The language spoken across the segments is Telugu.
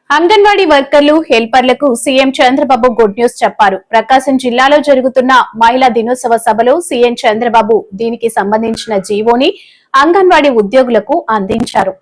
అంగన్వాడీ వర్కర్లు హెల్పర్లకు సీఎం చంద్రబాబు గుడ్ న్యూస్ చెప్పారు. ప్రకాశం జిల్లాలో జరుగుతున్న మహిళా దినోత్సవ సభలో సీఎం చంద్రబాబు దీనికి సంబంధించిన జీవోని అంగన్వాడీ ఉద్యోగులకు అందించారు.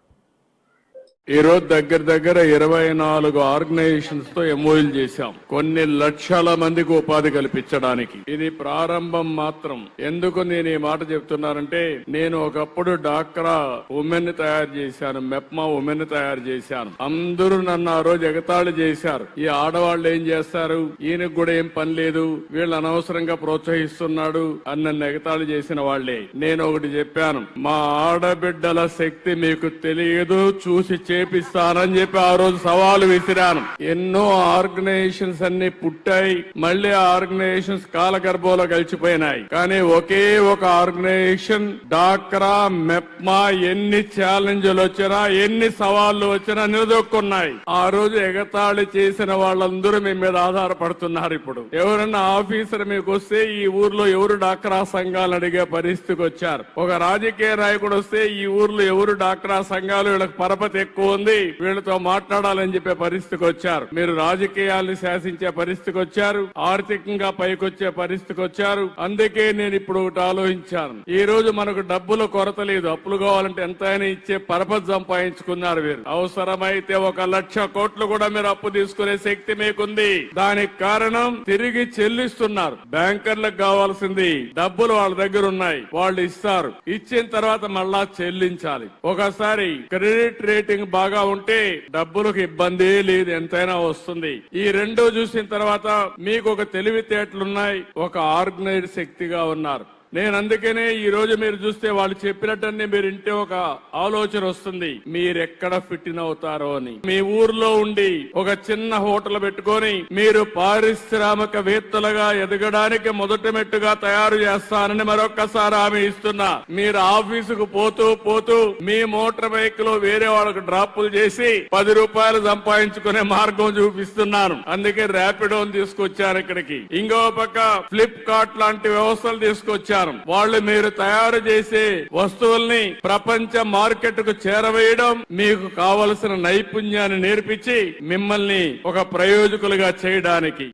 ఈ రోజు దగ్గర 24 ఆర్గనైజేషన్స్ తో ఎంఓయూలు చేశాం. కొన్ని లక్షల మందికి ఉపాధి కల్పించడానికి. ఇది ప్రారంభం మాత్రం. ఎందుకు నేను ఈ మాట చెప్తున్నానంటే, నేను ఒకప్పుడు డాక్రా ఉమెన్ ని తయారు చేశాను, మెప్మా ఉమెన్ ని తయారు చేశాను. అందరూ నన్ను ఆ రోజు ఎగతాళి చేశారు. ఈ ఆడవాళ్ళు ఏం చేస్తారు, ఈయనకు కూడా ఏం పని లేదు, వీళ్ళు అనవసరంగా ప్రోత్సహిస్తున్నాడు అని నన్ను ఎగతాళి చేసిన వాళ్లే. నేను ఒకటి చెప్పాను, మా ఆడబిడ్డల శక్తి మీకు తెలియదు, చూసి చేపిస్తానని చెప్పి ఆ రోజు సవాలు విసిరాను. ఎన్నో ఆర్గనైజేషన్స్ అన్ని పుట్టాయి, మళ్లీ ఆర్గనైజేషన్స్ కాలగర్భంలో కలిసిపోయినాయి. కానీ ఒకే ఒక ఆర్గనైజేషన్ డాక్రా మెప్మా ఎన్ని ఛాలెంజ్లు వచ్చినా, ఎన్ని సవాళ్లు వచ్చినా నిలదొక్కున్నాయి. ఆ రోజు ఎగతాళి చేసిన వాళ్ళందరూ మీ మీద ఆధారపడుతున్నారు. ఇప్పుడు ఎవరన్నా ఆఫీసర్ మీకు వస్తే ఈ ఊర్లో ఎవరు డాక్రా సంఘాలు అడిగే పరిస్థితికి వచ్చారు. ఒక రాజకీయ నాయకుడు వస్తే ఈ ఊర్లో ఎవరు డాక్రా సంఘాలు, వీళ్ళకి పరపతి ఎక్కువ ఉంది, వీళ్ళతో మాట్లాడాలని చెప్పే పరిస్థితికి వచ్చారు. మీరు రాజకీయాల్ని శాసించే పరిస్థితికి వచ్చారు, ఆర్థికంగా పైకొచ్చే పరిస్థితికి వచ్చారు. అందుకే నేను ఇప్పుడు ఒకటి ఆలోచించాను. ఈ రోజు మనకు డబ్బుల కొరత లేదు, అప్పులు కావాలంటే ఎంతైనా ఇచ్చే పరపతి సంపాదించుకున్నారు. వీరు అవసరమైతే 1,00,000 కోట్లు కూడా మీరు అప్పు తీసుకునే శక్తి మీకుంది. దానికి కారణం తిరిగి చెల్లిస్తున్నారు. బ్యాంకర్లకు కావాల్సింది డబ్బులు వాళ్ళ దగ్గర ఉన్నాయి, వాళ్ళు ఇస్తారు. ఇచ్చిన తర్వాత మళ్ళా చెల్లించాలి. ఒకసారి క్రెడిట్ రేటింగ్ బాగా ఉంటే డబ్బులకు ఇబ్బంది లేదు, ఎంతైనా వస్తుంది. ఈ రెండో చూసిన తర్వాత మీకు ఒక తెలివితేటలున్నాయి, ఒక ఆర్గనైజ్డ్ శక్తిగా ఉన్నారు. నేను అందుకనే ఈ రోజు మీరు చూస్తే వాళ్ళు చెప్పినట్టన్నీ మీరు ఇంటే ఒక ఆలోచన వస్తుంది, మీరెక్కడ ఫిట్ ఇన్ అవుతారో అని. మీ ఊర్లో ఉండి ఒక చిన్న హోటల్ పెట్టుకొని మీరు పారిశ్రామికవేత్తలుగా ఎదగడానికి మొదటి మెట్టుగా తయారు చేస్తానని మరొక్కసారి హామీ ఇస్తున్నా. మీరు ఆఫీసుకు పోతూ మీ మోటార్ బైక్ లో వేరే వాళ్ళకు డ్రాపులు చేసి 10 రూపాయలు సంపాదించుకునే మార్గం చూపిస్తున్నాను. అందుకే ర్యాపిడోని తీసుకొచ్చాను ఇక్కడికి. ఇంకో పక్క ఫ్లిప్కార్ట్ లాంటి వ్యవస్థలు తీసుకొచ్చారు. వాళ్ళు మీరు తయారు చేసే వస్తువుల్ని ప్రపంచ మార్కెట్ కు చేరవేయడం, మీకు కావలసిన నైపుణ్యాన్ని నేర్పించి మిమ్మల్ని ఒక ప్రయోజకులుగా చేయడానికి.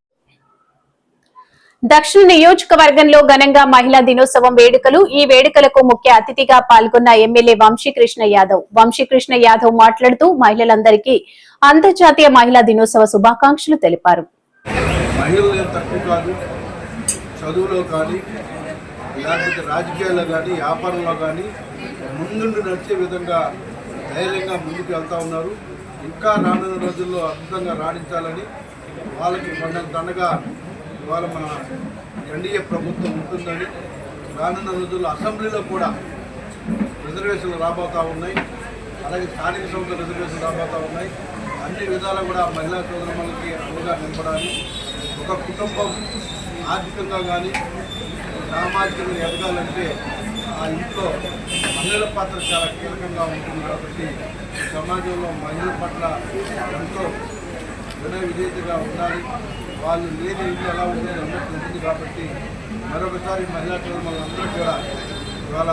దక్షిణ నియోజకవర్గంలో ఘనంగా మహిళా దినోత్సవం వేడుకలు. ఈ వేడుకలకు ముఖ్య అతిథిగా పాల్గొన్న ఎమ్మెల్యే వంశీకృష్ణ యాదవ్. వంశీకృష్ణ యాదవ్ మాట్లాడుతూ మహిళలందరికీ అంతర్జాతీయ మహిళా దినోత్సవ శుభాకాంక్షలు తెలిపారు. చదువులో కానీ లేకపోతే రాజకీయాల్లో కానీ వ్యాపారంలో కానీ ముందుండి నడిచే విధంగా ధైర్యంగా ముందుకు వెళ్తూ ఉన్నారు. ఇంకా రానున్న రోజుల్లో అద్భుతంగా రాణించాలని వాళ్ళకి దండగా ఇవాళ మన ఎన్డీఏ ప్రభుత్వం ఉంటుందని, రానున్న రోజుల్లో అసెంబ్లీలో కూడా రిజర్వేషన్లు రాబోతూ ఉన్నాయి, అలాగే స్థానిక సంస్థల రిజర్వేషన్లు రాబోతూ ఉన్నాయి. అన్ని విధాలా కూడా మహిళా సోదరులకి అనువుగా నింపడానికి, ఒక కుటుంబం ఆర్థికంగా కానీ సామాజికంగా ఎదగాలంటే ఆ ఇంట్లో మహిళల పాత్ర చాలా కీలకంగా ఉంటుంది. కాబట్టి సమాజంలో మహిళల పట్ల ఎంతో వినయ విధేయతగా ఉండాలి. వాళ్ళు లేని ఇల్లు ఎలా ఉంటుందో అందరికీ ఉంటుంది. కాబట్టి మరొకసారి మహిళా సోదరులందరూ కూడా ఇవాళ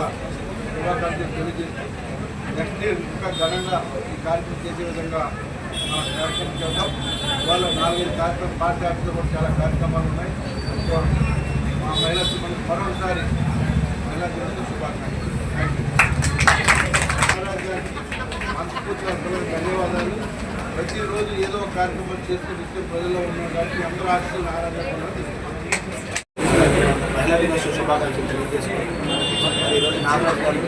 శుభాకాంక్షలు తెలియజేస్తూ నెక్స్ట్ ఇయర్ ఇంకా ఘనంగా ఈ కార్యక్రమం చేసే విధంగా మనం కార్యక్రమం చేద్దాం. ఇవాళ 4-5 కార్యక్రమం పార్టీ ఆఫీస్లో కూడా చాలా కార్యక్రమాలు ఉన్నాయి. మా మహిళా సిబ్బంది మరొకసారి మహిళా దినోత్సవ శుభాకాంక్షలు. మనస్ఫూర్తిగా ధన్యవాదాలు. ప్రతిరోజు ఏదో ఒక కార్యక్రమం చేసుకుని ప్రజల్లో ఉన్నాం కాబట్టి అందరూ ఆశలు ఆరాధన మహిళా దినోత్సవ శుభాకాంక్షలు తెలియజేసుకుని ఈరోజు నాగరాజు గారు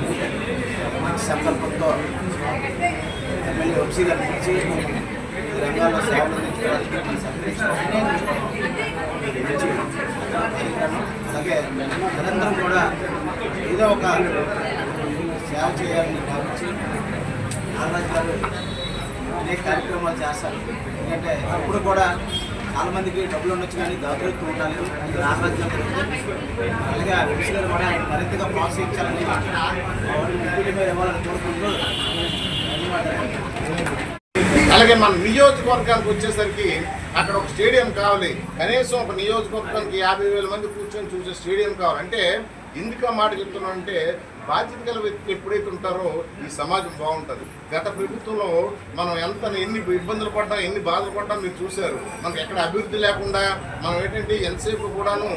మంచి సంకల్పంతో ఎమ్మెల్యే వంశీ గారిని పిలిచి ఈ రంగాల్లో సేవలు అందించడానికి అలాగే నిరంతరం కూడా ఏదో ఒక సేవ చేయాలని భావించి నాగరాజు గారు అనేక కార్యక్రమాలు చేస్తారు. ఎందుకంటే అప్పుడు కూడా చాలా మందికి డబ్బులు ఉండొచ్చు కానీ దాతృత్వం ఉండాలి, అది నాగరాజు గారు జరుగుతుంది. అలాగే ఆ విషయాలు కూడా మరింతగా ప్రోత్సహించాలని ఇంటి మీద ఇవ్వాలని కోరుకుంటూ ధన్యవాదాలు. అలాగే మన నియోజకవర్గానికి వచ్చేసరికి అక్కడ ఒక స్టేడియం కావాలి, కనీసం ఒక నియోజకవర్గానికి 50,000 మంది కూర్చొని చూసే స్టేడియం కావాలి. అంటే ఎందుకు మాట చెప్తున్నానంటే బాధ్యత గల వ్యక్తులు ఎప్పుడైతే ఉంటారో ఈ సమాజం బాగుంటుంది. గత ప్రభుత్వంలో మనం ఎన్ని ఇబ్బందులు పడ్డాం, ఎన్ని బాధలు పడ్డాం మీరు చూశారు. మనకు ఎక్కడ అభివృద్ధి లేకుండా మనం ఏంటంటే ఎంతసేపు కూడాను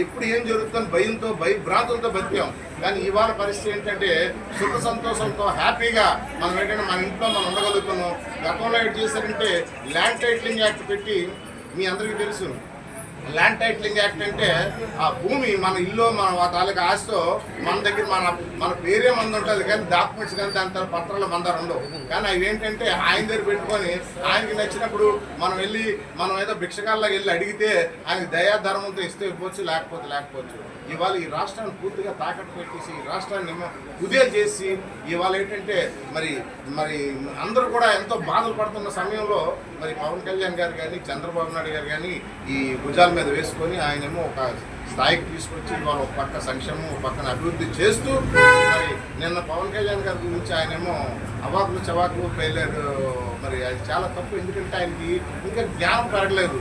ఎప్పుడు ఏం జరుగుతుందని భయంతో భయభ్రాంతులతో బతికాం. కానీ ఇవాళ పరిస్థితి ఏంటంటే సుఖ సంతోషంతో హ్యాపీగా మనం ఏంటంటే మన ఇంట్లో మనం ఉండగలుగుతున్నాం. గతంలో ఏంటి చేశారంటే ల్యాండ్ టైటిలింగ్ యాక్ట్ పెట్టి, మీ అందరికీ తెలుసు ల్యాండ్ టైటిలింగ్ యాక్ట్ అంటే ఆ భూమి మన ఇల్లు మన తాలూకా ఆస్తో మన దగ్గర మన పేరే మంది ఉంటుంది, కానీ డాక్యుమెంట్స్ కానీ దాని పత్రాలు మన దగ్గర ఉండవు. కానీ అవి ఏంటంటే ఆయన దగ్గర పెట్టుకొని ఆయనకి నచ్చినప్పుడు మనం ఏదో భిక్షకాల్లోకి వెళ్ళి అడిగితే ఆయనకి దయాధర్మంతో ఇస్తే ఇవ్వచ్చు, లేకపోవచ్చు. ఇవాళ ఈ రాష్ట్రాన్ని పూర్తిగా తాకట్టు పెట్టేసి ఈ రాష్ట్రాన్ని కుదేలు చేసి ఇవాళ ఏంటంటే మరి అందరూ కూడా ఎంతో బాధలు పడుతున్న సమయంలో మరి పవన్ కళ్యాణ్ గారు కానీ చంద్రబాబు నాయుడు గారు కానీ ఈ భుజాల మీద వేసుకొని ఆయనేమో ఒక స్థాయికి తీసుకొచ్చి ఇవాళ ఒక పక్క సంక్షేమం, ఒక పక్కన అభివృద్ధి చేస్తూ మరి నిన్న పవన్ కళ్యాణ్ గారి గురించి ఆయనేమో అవాకులు చవాకులు పేర్లేదు. మరి అది చాలా తప్పు. ఎందుకంటే ఆయనకి ఇంకా జ్ఞానం పెరగలేదు.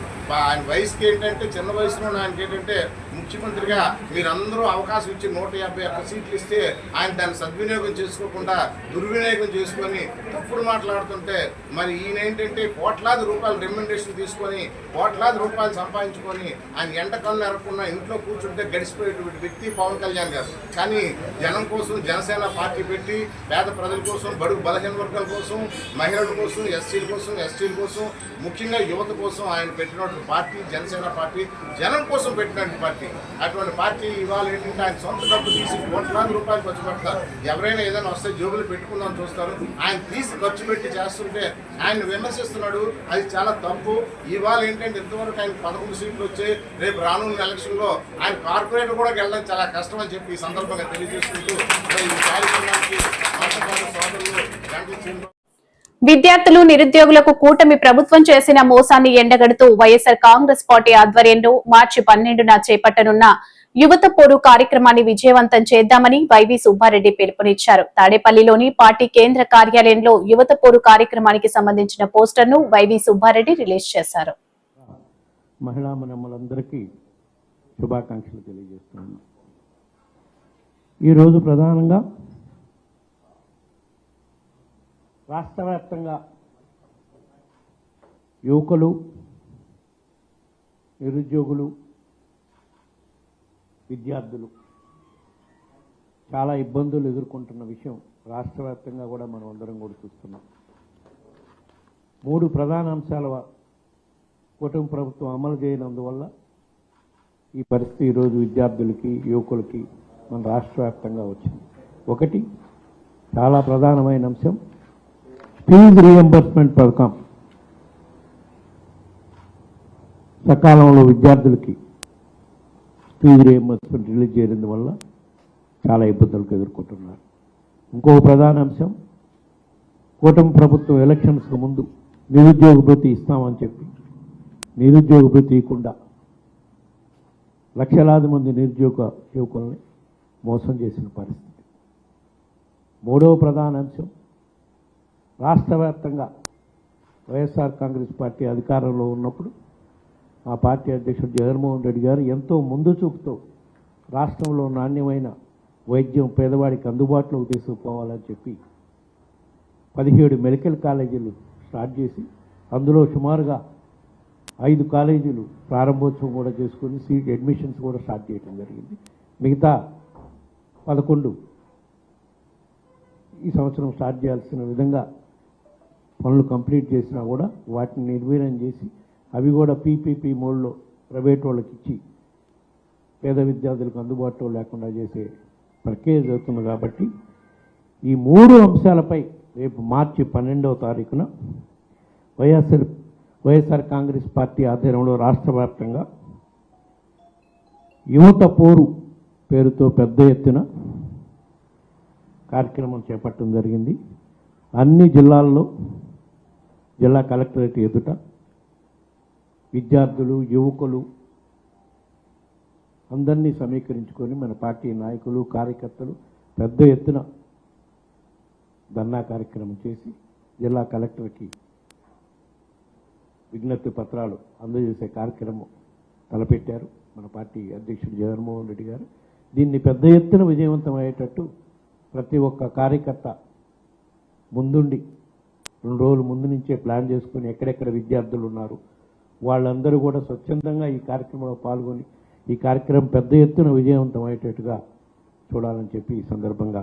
ఆయన వయసుకి ఏంటంటే చిన్న వయసులో ఆయనకి ఏంటంటే ముఖ్యమంత్రిగా మీరందరూ అవకాశం ఇచ్చి 151 సీట్లు ఇస్తే ఆయన దాన్ని సద్వినియోగం చేసుకోకుండా దుర్వినియోగం చేసుకొని తప్పుడు మాట్లాడుతుంటే మరి ఈయన ఏంటంటే కోట్లాది రూపాయలు రెమ్యునరేషన్ తీసుకొని కోట్లాది రూపాయలు సంపాదించుకొని ఆయన ఎండ కళ్ళు ఎరగకుండా ఇంట్లో కూర్చుంటే గడిచిపోయేటువంటి వ్యక్తి పవన్ కళ్యాణ్ గారు. కానీ జనం కోసం జనసేన పార్టీ పెట్టి పేద ప్రజల కోసం, బడుగు బలహీన వర్గాల కోసం, మహిళల కోసం, ఎస్సీల కోసం, ఎస్టీల కోసం, ముఖ్యంగా యువత కోసం ఆయన పెట్టినటువంటి పార్టీ జనసేన పార్టీ, జనం కోసం పెట్టినటువంటి పార్టీ. అటువంటి పార్టీ ఇవాళ ఏంటంటే ఆయన సొంత డబ్బు తీసి కోట్లాది రూపాయలు ఖర్చు పెడతారు. ఎవరైనా ఏదైనా వస్తే జోబులు పెట్టుకుందాం చూస్తారు. ఆయన తీసి ఖర్చు పెట్టి చేస్తుంటే ఆయన విమర్శిస్తున్నాడు. అది చాలా తప్పు. ఇవాళ ఏంటంటే ఇంతవరకు ఆయన 11 సీట్లు వచ్చాయి. రేపు రానున్న ఎలక్షన్లో ఆయన కార్పొరేటర్ కూడా వెళ్ళడం చాలా కష్టం అని చెప్పి ఈ సందర్భంగా తెలియజేసుకుంటూ ఈ కార్యక్రమానికి సోదరులు గంటలు విద్యార్థులు, నిరుద్యోగులకు కూటమి ప్రభుత్వం చేసిన మోసాన్ని ఎండగడుతూ వైఎస్సార్ కాంగ్రెస్ పార్టీ ఆధ్వర్యంలో మార్చి 12న చేపట్టనున్న యువత పోరు కార్యక్రమాన్ని విజయవంతం చేద్దామని వైవి సుబ్బారెడ్డి పిలుపునిచ్చారు. తాడేపల్లిలోని పార్టీ కేంద్ర కార్యాలయంలో యువత పోరు కార్యక్రమానికి సంబంధించిన పోస్టర్ను వైవి సుబ్బారెడ్డి రిలీజ్ చేశారు. మహిళా మనమ్మలందరికీ శుభాకాంక్షలు తెలియజేస్తున్నాను. ఈరోజు ప్రధానంగా రాష్ట్ర వ్యాప్తంగా యువకులు, నిరుద్యోగులు, విద్యార్థులు చాలా ఇబ్బందులు ఎదుర్కొంటున్న విషయం రాష్ట్ర వ్యాప్తంగా కూడా మనం అందరం కూడా చూస్తున్నాం. 3 ప్రధాన అంశాల కూటమి ప్రభుత్వం అమలు చేయనందువల్ల ఈ పరిస్థితి ఈరోజు విద్యార్థులకి, యువకులకి మన రాష్ట్ర వ్యాప్తంగా వచ్చింది. ఒకటి చాలా ప్రధానమైన అంశం ఫీజు రీఎంబర్స్మెంట్ పథకం. సకాలంలో విద్యార్థులకి ఫీజు రీఎంబర్స్మెంట్ రిలీజ్ చేయడం వల్ల చాలా ఇబ్బందులకు ఎదుర్కొంటున్నారు. ఇంకో ప్రధాన అంశం కూటమి ప్రభుత్వం ఎలక్షన్స్కు ముందు నిరుద్యోగ భృతి ఇస్తామని చెప్పి నిరుద్యోగ భృతి ఇవ్వకుండా లక్షలాది మంది నిరుద్యోగ యువకుల్ని మోసం చేసిన పరిస్థితి. మూడవ ప్రధాన అంశం రాష్ట్ర వ్యాప్తంగా వైఎస్ఆర్ కాంగ్రెస్ పార్టీ అధికారంలో ఉన్నప్పుడు మా పార్టీ అధ్యక్షుడు జగన్మోహన్ రెడ్డి గారు ఎంతో ముందు చూపుతో రాష్ట్రంలో నాణ్యమైన వైద్యం పేదవాడికి అందుబాటులోకి తీసుకుపోవాలని చెప్పి 17 మెడికల్ కాలేజీలు స్టార్ట్ చేసి అందులో సుమారుగా 5 కాలేజీలు ప్రారంభోత్సవం కూడా చేసుకుని సీట్ అడ్మిషన్స్ కూడా స్టార్ట్ చేయడం జరిగింది. మిగతా 11 ఈ సంవత్సరం స్టార్ట్ చేయాల్సిన విధంగా పనులు కంప్లీట్ చేసినా కూడా వాటిని నిర్వీర్యం చేసి అవి కూడా పీపీపీ మోడ్లో ప్రైవేట్ వాళ్ళకి ఇచ్చి పేద విద్యార్థులకు అందుబాటులో లేకుండా చేసే ప్రక్రియ జరుగుతుంది. కాబట్టి ఈ 3 అంశాలపై రేపు మార్చి 12వ తారీఖున వైఎస్ఆర్ కాంగ్రెస్ పార్టీ ఆధ్వర్యంలో రాష్ట్ర వ్యాప్తంగా యువత పోరు పేరుతో పెద్ద ఎత్తున కార్యక్రమం చేపట్టడం జరిగింది. అన్ని జిల్లాల్లో జిల్లా కలెక్టరేట్ ఎదుట విద్యార్థులు, యువకులు అందరినీ సమీకరించుకొని మన పార్టీ నాయకులు, కార్యకర్తలు పెద్ద ఎత్తున ధర్నా కార్యక్రమం చేసి జిల్లా కలెక్టర్కి విజ్ఞప్తి పత్రాలు అందజేసే కార్యక్రమం తలపెట్టారు మన పార్టీ అధ్యక్షుడు జగన్మోహన్ రెడ్డి గారు. దీన్ని పెద్ద ఎత్తున విజయవంతమయ్యేటట్టు ప్రతి ఒక్క కార్యకర్త ముందుండి 2 రోజుల ముందు నుంచే ప్లాన్ చేసుకుని ఎక్కడెక్కడ విద్యార్థులు ఉన్నారు వాళ్ళందరూ కూడా స్వచ్ఛందంగా ఈ కార్యక్రమంలో పాల్గొని ఈ కార్యక్రమం పెద్ద ఎత్తున విజయవంతమయ్యేటట్టుగా చూడాలని చెప్పి ఈ సందర్భంగా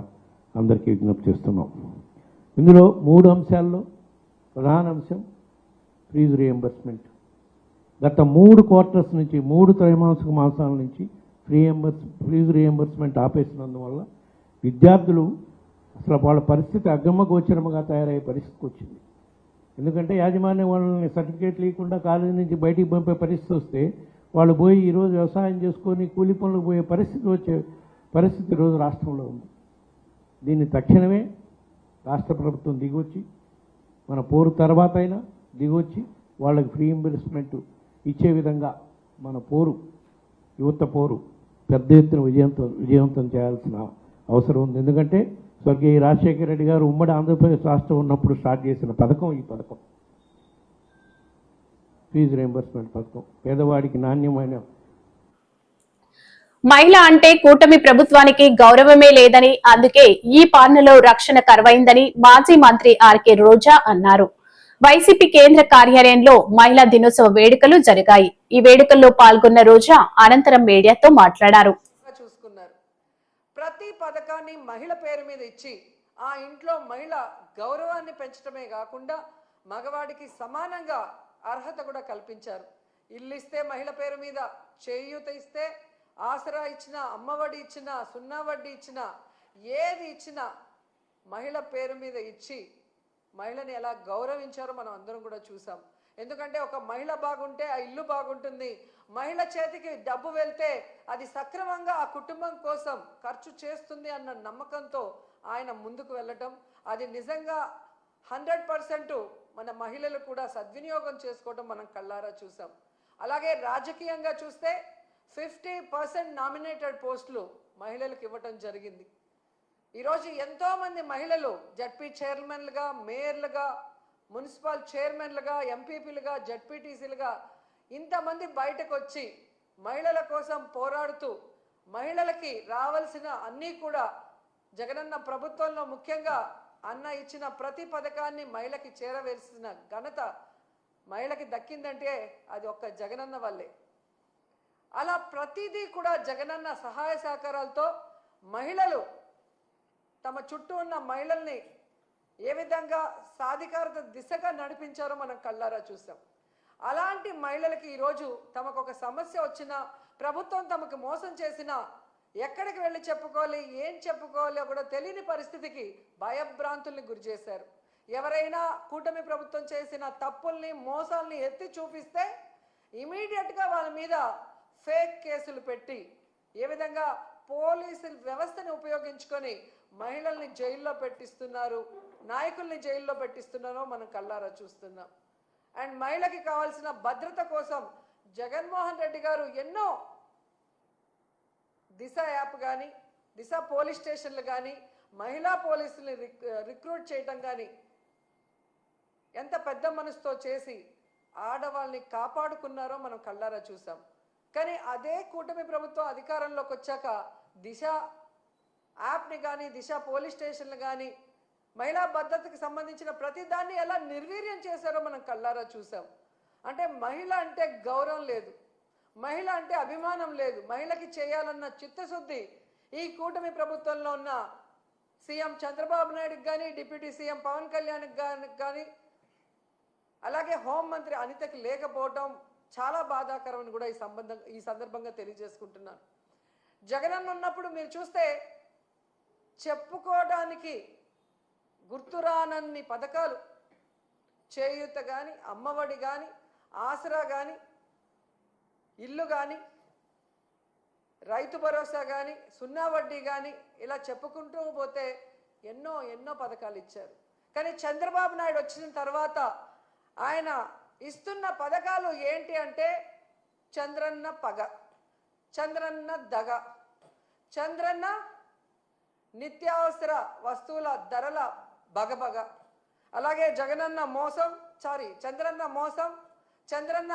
అందరికీ విజ్ఞప్తి చేస్తున్నాం. ఇందులో 3 అంశాల్లో ప్రధాన అంశం ఫీజు రీఎంబర్స్మెంట్. గత 3 క్వార్టర్స్ నుంచి 3 త్రైమాసిక మాసాల నుంచి ఫీజు రీఎంబర్స్మెంట్ ఆపేసినందువల్ల విద్యార్థులు అసలు వాళ్ళ పరిస్థితి అగమ్యగోచరముగా తయారయ్యే పరిస్థితికి వచ్చింది. ఎందుకంటే యాజమాన్యం వాళ్ళని సర్టిఫికేట్ లేకుండా కాలేజీ నుంచి బయటికి పంపే పరిస్థితి వస్తే వాళ్ళు పోయి ఈరోజు వ్యవసాయం చేసుకొని కూలి పనులకు పోయే పరిస్థితి ఈరోజు రాష్ట్రంలో ఉంది. దీన్ని తక్షణమే రాష్ట్ర ప్రభుత్వం దిగొచ్చి మన పోరు తర్వాత అయినా దిగొచ్చి వాళ్ళకి ఫ్రీ రీయింబర్స్మెంట్ ఇచ్చే విధంగా మన యువత పోరు పెద్ద ఎత్తున విజయవంతం చేయాల్సిన అవసరం ఉంది. ఎందుకంటే స్వర్గీయ రాజశేఖర రెడ్డి గారు ఉమ్మడి ఆంధ్రప్రదేశ్ రాష్ట్రం ఉన్నప్పుడు స్టార్ట్ చేసిన పథకం ఈ పథకం, ఫీజు రీయింబర్స్మెంట్ పథకం. పేదవాడికి నాణ్యమైన మహిళ అంటే కూటమి ప్రభుత్వానికి గౌరవమే లేదని, అందుకే ఈ పాలనలో రక్షణ కరువైందని మాజీ మంత్రి ఆర్కే రోజా అన్నారు. వైసీపీ కేంద్ర కార్యాలయంలో మహిళా దినోత్సవ వేడుకలు జరిగాయి. ఈ వేడుకల్లో పాల్గొన్న రోజా అనంతరం మీడియాతో మాట్లాడారు. చూసుకున్నారు. ప్రతి పథకాన్ని మహిళ పేరు మీద ఇచ్చి ఆ ఇంట్లో మహిళ గౌరవాన్ని పెంచడమే కాకుండా మగవాడికి సమానంగా అర్హత కూడా కల్పించారు. ఇల్లు ఇస్తే మహిళ పేరు మీద, చేయూత ఇస్తే, ఆసరా ఇచ్చిన, అమ్మఒడి ఇచ్చిన, సున్నా వడ్డీ ఇచ్చిన, ఏది ఇచ్చినా మహిళ పేరు మీద ఇచ్చి మహిళని ఎలా గౌరవించారో మనం అందరం కూడా చూసాం. ఎందుకంటే ఒక మహిళ బాగుంటే ఆ ఇల్లు బాగుంటుంది. మహిళ చేతికి డబ్బు వెళ్తే అది సక్రమంగా ఆ కుటుంబం కోసం ఖర్చు చేస్తుంది అన్న నమ్మకంతో ఆయన ముందుకు వెళ్ళటం, అది నిజంగా 100% మన మహిళలు కూడా సద్వినియోగం చేసుకోవడం మనం కళ్ళారా చూసాం. అలాగే రాజకీయంగా చూస్తే 50% నామినేటెడ్ పోస్టులు మహిళలకు ఇవ్వటం జరిగింది. ఈరోజు ఎంతోమంది మహిళలు జడ్పీ చైర్మన్లుగా, మేయర్లుగా, మున్సిపల్ చైర్మన్లుగా, ఎంపీపీలుగా, జడ్పీటీసీలుగా ఇంతమంది బయటకు వచ్చి మహిళల కోసం పోరాడుతూ మహిళలకి రావాల్సిన అన్నీ కూడా జగనన్న ప్రభుత్వంలో ముఖ్యంగా అన్న ఇచ్చిన ప్రతి పథకాన్ని మహిళకి చేరవేసిన ఘనత మహిళకి దక్కిందంటే అది ఒక్క జగనన్న వల్లే. అలా ప్రతిదీ కూడా జగనన్న సహాయ సహకారాలతో మహిళలు తమ చుట్టూ ఉన్న మహిళల్ని ఏ విధంగా సాధికారత దిశగా నడిపించారో మనం కళ్ళారా చూసాం. అలాంటి మహిళలకి ఈరోజు తమకు ఒక సమస్య వచ్చినా, ప్రభుత్వం తమకు మోసం చేసినా ఎక్కడికి వెళ్ళి చెప్పుకోవాలి, ఏం చెప్పుకోవాలో కూడా తెలియని పరిస్థితికి భయభ్రాంతుల్ని గురి చేశారు. ఎవరైనా కూటమి ప్రభుత్వం చేసిన తప్పుల్ని, మోసాల్ని ఎత్తి చూపిస్తే ఇమీడియట్గా వాళ్ళ మీద ఫేక్ కేసులు పెట్టి ఏ విధంగా పోలీసు వ్యవస్థని ఉపయోగించుకొని మహిళల్ని జైల్లో పెట్టిస్తున్నారు, నాయకుల్ని జైల్లో పెట్టిస్తున్నారో మనం కళ్ళారా చూస్తున్నాం. అండ్ మహిళకి కావాల్సిన భద్రత కోసం జగన్మోహన్ రెడ్డి గారు ఎన్నో దిశ యాప్ కానీ, దిశ పోలీస్ స్టేషన్లు కానీ, మహిళా పోలీసుల్ని రిక్రూట్ చేయటం కానీ ఎంత పెద్ద మనసుతో చేసి ఆడవాళ్ళని కాపాడుకున్నారో మనం కళ్ళారా చూసాం. కానీ అదే కూటమి ప్రభుత్వం అధికారంలోకి వచ్చాక దిశ యాప్ని కానీ, దిశ పోలీస్ స్టేషన్లు కానీ, మహిళా భద్రతకు సంబంధించిన ప్రతి దాన్ని ఎలా నిర్వీర్యం చేశారో మనం కళ్ళారా చూసాం. అంటే మహిళ అంటే గౌరవం లేదు, మహిళ అంటే అభిమానం లేదు, మహిళకి చేయాలన్న చిత్తశుద్ధి ఈ కూటమి ప్రభుత్వంలో ఉన్న సీఎం చంద్రబాబు నాయుడుకి కానీ, డిప్యూటీ సీఎం పవన్ కళ్యాణ్కి కానీ, అలాగే హోంమంత్రి అనితకి లేకపోవడం చాలా బాధాకరమని కూడా ఈ సందర్భంగా తెలియజేసుకుంటున్నాను. జగనన్న ఉన్నప్పుడు మీరు చూస్తే చెప్పుకోవడానికి గుర్తురానన్ని పథకాలు, చేయూత కానీ, అమ్మఒడి కానీ, ఆసరా కానీ, ఇల్లు కానీ, రైతు భరోసా కానీ, సున్నా వడ్డీ కానీ, ఇలా చెప్పుకుంటూ పోతే ఎన్నో ఎన్నో పథకాలు ఇచ్చారు. కానీ చంద్రబాబు నాయుడు వచ్చిన తర్వాత ఆయన ఇస్తున్న పథకాలు ఏంటి అంటే చంద్రన్న పగ, చంద్రన్న దగ, చంద్రన్న నిత్యావసర వస్తువుల ధరల బగబగ, అలాగే జగనన్న మోసం, చంద్రన్న మోసం, చంద్రన్న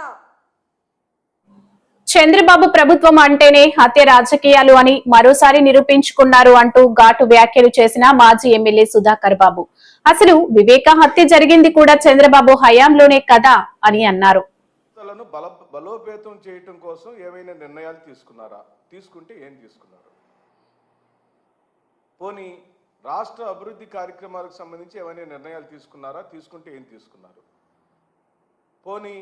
చంద్రబాబు ప్రభుత్వం అంటేనే హత్య రాజకీయాలు అని మరోసారి నిరూపించుకున్నారు అంటూ ఘాటు వ్యాఖ్యలు చేసిన మాజీ ఎమ్మెల్యే సుధాకర్ బాబు. అసలు వివేక హత్య జరిగింది కూడా చంద్రబాబు హయాంలోనే కదా అని అన్నారు. బలోపేతం చేయటం కోసం ఏమైనా నిర్ణయాలు తీసుకున్నారా? తీసుకుంటే ఏం తీసుకున్నారు? పోనీ రాష్ట్ర అభివృద్ధి కార్యక్రమాలకు సంబంధించి ఏమైనా నిర్ణయాలు తీసుకున్నారా? తీసుకుంటే ఏం తీసుకున్నారు? పోనీ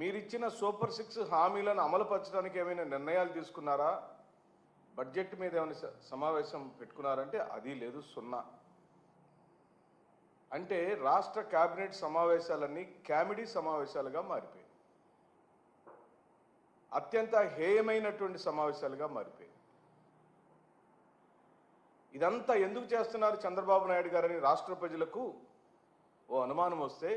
మీరిచ్చిన సూపర్ 6 హామీలను అమలుపరచడానికి ఏమైనా నిర్ణయాలు తీసుకున్నారా? బడ్జెట్ మీద ఏమైనా సమావేశం పెట్టుకున్నారంటే అది లేదు, సున్నా. అంటే రాష్ట్ర కేబినెట్ సమావేశాలన్నీ కామెడీ సమావేశాలుగా మారిపోయాయి, అత్యంత హేయమైనటువంటి సమావేశాలుగా మారిపోయాయి. ఇదంతా ఎందుకు చేస్తున్నారు చంద్రబాబు నాయుడు గారని రాష్ట్ర ప్రజలకు ఓ అనుమానం వస్తే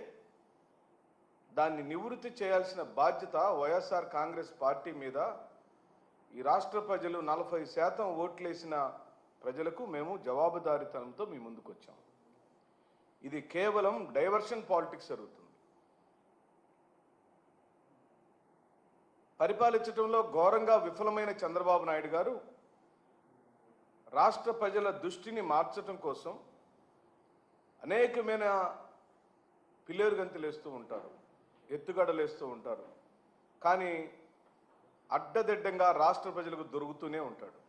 దాన్ని నివృత్తి చేయాల్సిన బాధ్యత వైఎస్ఆర్ కాంగ్రెస్ పార్టీ మీద ఈ రాష్ట్ర ప్రజలు 40% ఓట్లేసిన ప్రజలకు మేము జవాబుదారీతనంతో మీ ముందుకు వచ్చాం. ఇది కేవలం డైవర్షన్ పాలిటిక్స్ జరుగుతుంది. పరిపాలించడంలో ఘోరంగా విఫలమైన చంద్రబాబు నాయుడు గారు రాష్ట్ర ప్రజల దృష్టిని మార్చడం కోసం అనేకమైన పిల్లేరుగంతులు వేస్తూ ఉంటారు, ఎత్తుగడలు వేస్తూ ఉంటారు. కానీ అడ్డదిడ్డంగా రాష్ట్ర ప్రజలకు దొరుకుతూనే ఉంటాడు.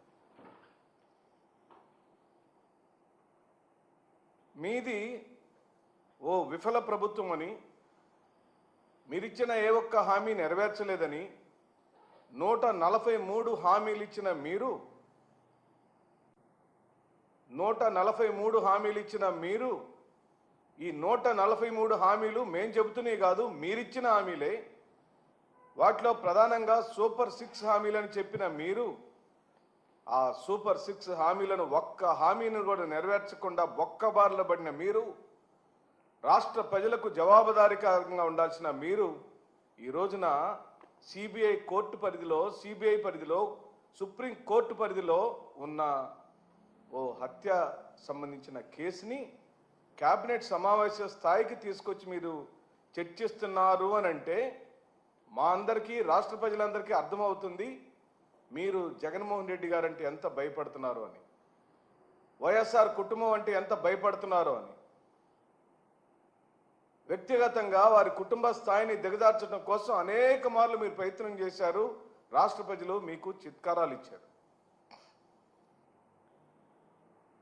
మీది ఓ విఫల ప్రభుత్వం అని, మీరిచ్చిన ఏ ఒక్క హామీ నెరవేర్చలేదని 143 హామీలు ఇచ్చిన మీరు 143 హామీలు ఇచ్చిన మీరు ఈ 143 హామీలు మేం చెబుతూనే కాదు, మీరిచ్చిన హామీలే. వాటిలో ప్రధానంగా సూపర్ 6 హామీలని చెప్పిన మీరు ఆ సూపర్ 6 హామీలను ఒక్క హామీని కూడా నెరవేర్చకుండా బొక్కబార్ల పడిన మీరు, రాష్ట్ర ప్రజలకు జవాబుదారీకరంగా ఉండాల్సిన మీరు ఈ రోజున సిబిఐ కోర్టు పరిధిలో, సిబిఐ పరిధిలో, సుప్రీం కోర్టు పరిధిలో ఉన్న ఓ హత్య సంబంధించిన కేసుని కేబినెట్ సమావేశ స్థాయికి తీసుకొచ్చి మీరు చర్చిస్తున్నారు అని అంటే మా అందరికీ, రాష్ట్ర ప్రజలందరికీ అర్థమవుతుంది మీరు జగన్మోహన్ రెడ్డి గారు అంటే ఎంత భయపడుతున్నారు అని, వైఎస్ఆర్ కుటుంబం అంటే ఎంత భయపడుతున్నారు అని. వ్యక్తిగతంగా వారి కుటుంబ స్థాయిని దిగజార్చడం కోసం అనేక మార్లు మీరు ప్రయత్నం చేశారు. రాష్ట్ర ప్రజలు మీకు చిత్కారాలు ఇచ్చారు.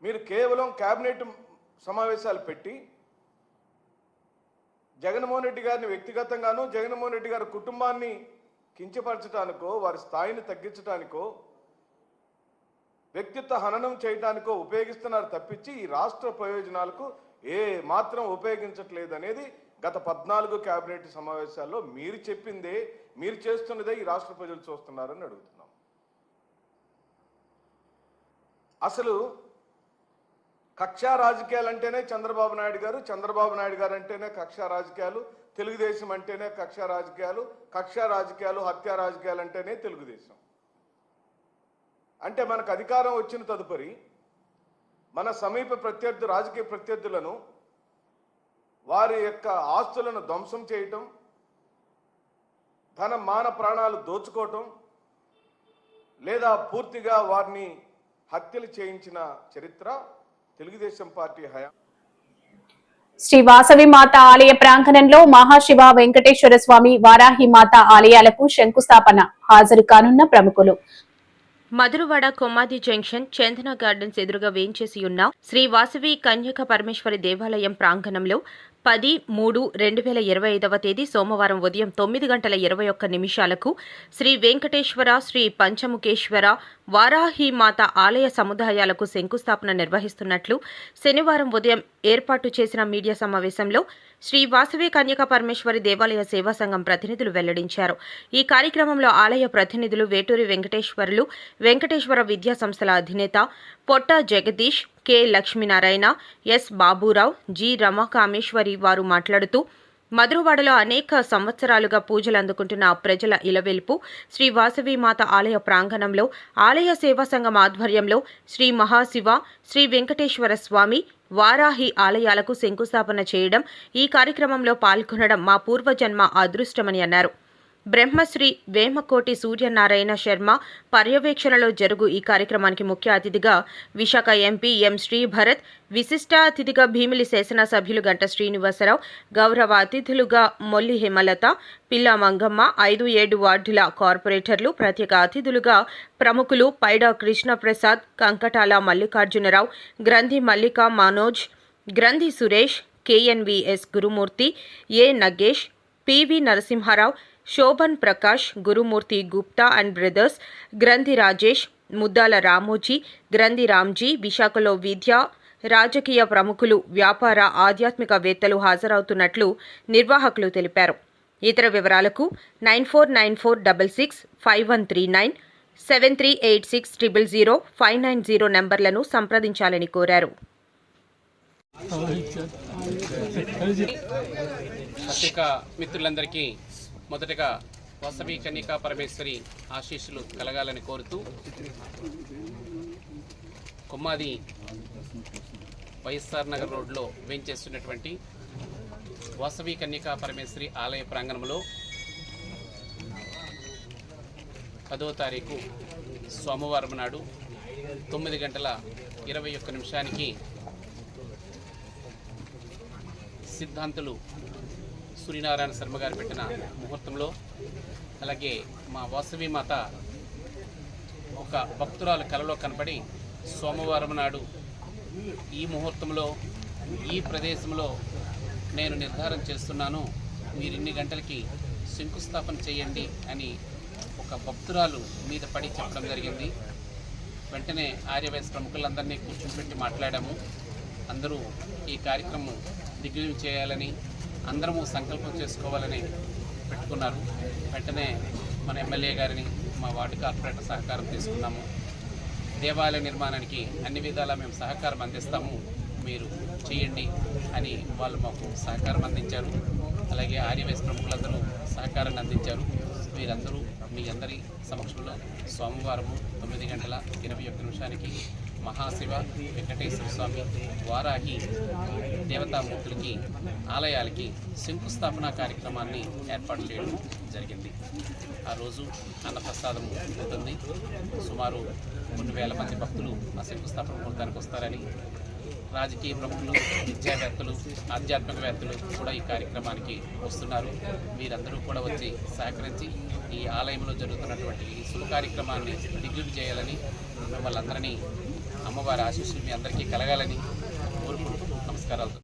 మీరు కేవలం కేబినెట్ సమావేశాలు పెట్టి జగన్మోహన్ రెడ్డి గారిని వ్యక్తిగతంగానూ జగన్మోహన్ రెడ్డి గారి కుటుంబాన్ని కించపరచడానికో, వారి స్థాయిని తగ్గించడానికో, వ్యక్తిత్వ హననం చేయడానికో ఉపయోగిస్తున్నారు తప్పించి ఈ రాష్ట్ర ప్రయోజనాలకు ఏ మాత్రం ఉపయోగించట్లేదు అనేది గత 14 కేబినెట్ సమావేశాల్లో మీరు చెప్పిందే, మీరు చేస్తున్నదే ఈ రాష్ట్ర ప్రజలు చూస్తున్నారని అడుగుతున్నాం. అసలు కక్షా రాజకీయాలు అంటేనే చంద్రబాబు నాయుడు గారు, చంద్రబాబు నాయుడు గారు అంటేనే కక్షా రాజకీయాలు, తెలుగుదేశం అంటేనే కక్షా రాజకీయాలు, హత్యా రాజకీయాలు అంటేనే తెలుగుదేశం. అంటే మనకు అధికారం వచ్చిన తదుపరి మన సమీప ప్రత్యర్థి, రాజకీయ ప్రత్యర్థులను, వారి యొక్క ఆస్తులను ధ్వంసం చేయటం, ధన మాన ప్రాణాలు దోచుకోవటం, లేదా పూర్తిగా వారిని హత్యలు చేయించిన చరిత్ర తెలుగుదేశం పార్టీ హయా. శ్రీ వాసవి మాత ఆలయ ప్రాంగణంలో మహాశివ వెంకటేశ్వర స్వామి, వారాహి మాత ఆలయాలకు శంకుస్థాపన. హాజరు కానున్న ప్రముఖులు. మధురవాడ కొమ్మాది జంక్షన్ చందన గార్డెన్స్ ఎదురుగా వేంచేసి ఉన్న శ్రీ వాసవి కన్యక పరమేశ్వరి దేవాలయం ప్రాంగణంలో 10/3/2025 తేదీ సోమవారం ఉదయం 9:21 శ్రీ వెంకటేశ్వర, శ్రీ పంచముఖేశ్వర, వారాహి మాత ఆలయ సముదాయాలకు శంకుస్థాపన నిర్వహిస్తున్నట్లు శనివారం ఉదయం ఏర్పాటు చేసిన మీడియా సమావేశంలో శ్రీ వాసవి కన్యక పరమేశ్వరి దేవాలయ సేవా సంఘం ప్రతినిధులు వెల్లడించారు. ఈ కార్యక్రమంలో ఆలయ ప్రతినిధులు వేటూరి వెంకటేశ్వర్లు, వెంకటేశ్వర విద్యా సంస్థల అధినేత Potta Jagadish, K Lakshminarayana, S Baburao, G Ramakameswari వారు మాట్లాడుతూ మధురవాడలో అనేక సంవత్సరాలుగా పూజలు అందుకుంటున్న ప్రజల ఇలవెల్పు శ్రీ వాసవీమాత ఆలయ ప్రాంగణంలో ఆలయ సేవా సంఘం ఆధ్వర్యంలో శ్రీ మహాశివ, శ్రీ వెంకటేశ్వర స్వామి, వారాహి ఆలయాలకు శంకుస్థాపన చేయడం, ఈ కార్యక్రమంలో పాల్గొనడం మా పూర్వజన్మ అదృష్టమని అన్నారు. బ్రహ్మశ్రీ వేమకోటి సూర్యనారాయణ శర్మ పర్యవేక్షణలో జరుగు ఈ కార్యక్రమానికి ముఖ్య అతిథిగా విశాఖ ఎంపీ ఎం శ్రీభరత్, విశిష్ట అతిథిగా భీమిలి శాసనసభ్యులు గంట శ్రీనివాసరావు, గౌరవ అతిథులుగా మొల్లి హేమలత, పిల్ల మంగమ్మ, 5-7 వార్డుల కార్పొరేటర్లు, ప్రత్యేక అతిథులుగా ప్రముఖులు పైడా కృష్ణప్రసాద్, కంకటాల మల్లికార్జునరావు, గ్రంథి Mallika Manoj, Granthi Suresh, KNVS Gurumurthy, A Nagesh, PV Narasimharao, Shobhan Prakash, Gurumurthy Gupta and brothers, Granthi Rajesh, Muddala Ramoji, గ్రంథి రామ్జీ, విశాఖలో విద్య, రాజకీయ ప్రముఖులు, వ్యాపార, ఆధ్యాత్మికవేత్తలు హాజరవుతున్నట్లు నిర్వాహకులు తెలిపారు. ఇతర వివరాలకు 9494665139, 7386000590 నంబర్లను సంప్రదించాలని కోరారు. పత్రికా మిత్రులందరికీ మొదటగా వాసవి కన్యకా పరమేశ్వరి ఆశీస్సులు కలగాలని కోరుతూ, కొమ్మాది వైఎస్ఆర్ నగర్ రోడ్లో వేంచేస్తున్నటువంటి వాసవి కన్యకా పరమేశ్వరి ఆలయ ప్రాంగణంలో 10వ తారీఖు సోమవారం నాడు 9:21 సిద్ధాంతులు సూర్యనారాయణ శర్మ గారు పెట్టిన ముహూర్తంలో, అలాగే మా వాసవి మాత ఒక భక్తురాలు కలలో కనపడి సోమవారం నాడు ఈ ముహూర్తంలో ఈ ప్రదేశంలో నేను నిర్ధారణ చేస్తున్నాను, మీరు ఇన్ని గంటలకి శంకుస్థాపన చేయండి అని ఒక భక్తురాలు మీద పడి చెప్పడం జరిగింది. వెంటనే ఆర్యవైశ్య ప్రముఖులందరినీ కూర్చోబెట్టి మాట్లాడాము. అందరూ ఈ కార్యక్రమం దిగ్విజయం చేయాలని, అందరము సంకల్పం చేసుకోవాలని పెట్టుకున్నారు. వెంటనే మన ఎమ్మెల్యే గారిని, మా వార్డు కార్పొరేటర్ సహకారం తీసుకున్నాము. దేవాలయ నిర్మాణానికి అన్ని విధాలా మేము సహకారం అందిస్తాము, మీరు చేయండి అని వాళ్ళు మాకు సహకారం అందించారు. అలాగే ఆర్యవైశ్య ప్రముఖులందరూ సహకారాన్ని అందించారు. వీరందరూ మీ అందరి సమక్షంలో సోమవారము 9:21 మహాశివ, వెంకటేశ్వర స్వామి, వారాహి దేవతామూర్తులకి ఆలయాలకి శంకుస్థాపన కార్యక్రమాన్ని ఏర్పాటు చేయడం జరిగింది. ఆ రోజు అన్నప్రసాదం ఉంటుంది. సుమారు 2,000 మంది భక్తులు ఆ శంకుస్థాపన ముహూర్తానికి వస్తారని, రాజకీయ ప్రముఖులు, విద్యావేత్తలు, ఆధ్యాత్మికవేత్తలు కూడా ఈ కార్యక్రమానికి వస్తున్నారు. మీరందరూ కూడా వచ్చి సహకరించి ఈ ఆలయంలో జరుగుతున్నటువంటి ఈ శుభ కార్యక్రమాన్ని దిగ్విజయం చేయాలని, మిమ్మల్ని అందరినీ అమ్మవారి ఆశీస్సులు మీ అందరికీ కలగాలని కోరుకుంటూ నమస్కారాలు.